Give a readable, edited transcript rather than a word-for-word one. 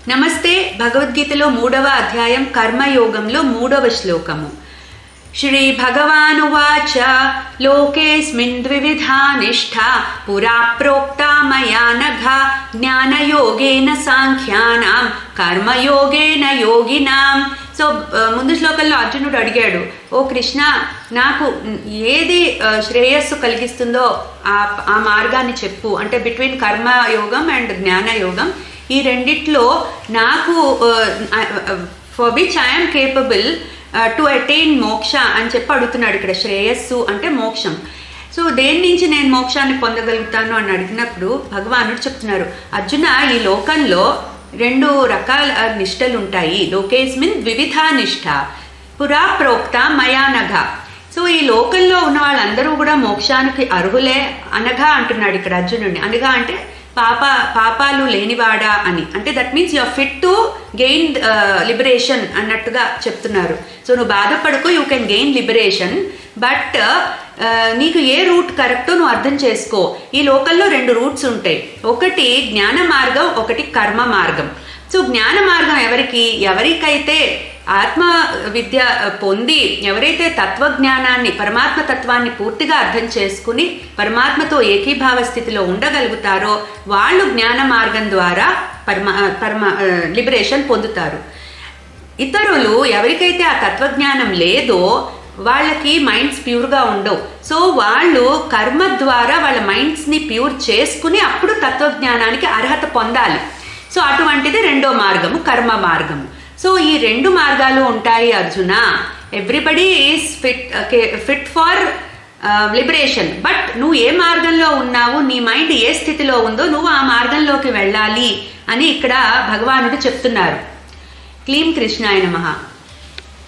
నమస్తే. భగవద్గీతలో 3వ అధ్యాయం కర్మయోగంలో 3వ శ్లోకము. శ్రీ భగవానువాచ లోకేస్మిన్ ద్వివిధా నిష్ఠా పురా ప్రోక్తా మయా నఘ జ్ఞానయోగేన సాంఖ్యానాం కర్మయోగేన యోగినాం. సో ముందు శ్లోకంలో అర్జునుడు అడిగాడు, ఓ కృష్ణ, నాకు ఏది శ్రేయస్సు కలిగిస్తుందో ఆ మార్గాన్ని చెప్పు. అంటే బిట్వీన్ కర్మయోగం అండ్ జ్ఞానయోగం, ఈ రెండిట్లో నాకు for which I'm capable to attain మోక్ష అని చెప్పి అడుగుతున్నాడు. ఇక్కడ శ్రేయస్సు అంటే మోక్షం. సో దేని నుంచి నేను మోక్షాన్ని పొందగలుగుతాను అని అడిగినప్పుడు భగవానుడు చెప్తున్నారు, అర్జున, ఈ లోకంలో 2 రకాల నిష్టలు ఉంటాయి. లోకేస్మిన్ ద్వివిధా నిష్ఠ పురా ప్రోక్త మయా నఘ. సో ఈ లోకంలో ఉన్న వాళ్ళందరూ కూడా మోక్షానికి అర్హులే అనగా అంటున్నాడు ఇక్కడ అర్జునుడిని. అనగా అంటే పాపాలు లేనివాడా అని. అంటే that means you are fit to gain liberation అన్నట్టుగా చెప్తున్నారు. సో నువ్వు బాధపడకు, you can gain liberation, but నీకు ఏ రూట్ కరెక్టో నువ్వు అర్థం చేసుకో. ఈ లోకంలో 2 రూట్స్ ఉంటాయి, ఒకటి జ్ఞాన మార్గం, ఒకటి కర్మ మార్గం. సో జ్ఞాన మార్గం ఎవరికైతే ఆత్మ విద్య పొంది, ఎవరైతే తత్వజ్ఞానాన్ని, పరమాత్మ తత్వాన్ని పూర్తిగా అర్థం చేసుకుని పరమాత్మతో ఏకీభావ స్థితిలో ఉండగలుగుతారో వాళ్ళు జ్ఞాన మార్గం ద్వారా లిబరేషన్ పొందుతారు. ఇతరులు ఎవరికైతే ఆ తత్వజ్ఞానం లేదో వాళ్ళకి మైండ్స్ ప్యూర్గా ఉండవు. సో వాళ్ళు కర్మ ద్వారా వాళ్ళ మైండ్స్ని ప్యూర్ చేసుకుని అప్పుడు తత్వజ్ఞానానికి అర్హత పొందాలి. సో అటువంటిది 2వ మార్గము, కర్మ మార్గము. సో ఈ 2 మార్గాలు ఉంటాయి Arjuna. Everybody is fit for liberation, but నువ్వు ఏ మార్గంలో ఉన్నావు, నీ మైండ్ ఏ స్థితిలో ఉందో నువ్వు ఆ మార్గంలోకి వెళ్ళాలి అని ఇక్కడ భగవానుడు చెప్తున్నారు. క్లీం కృష్ణాయ నమః.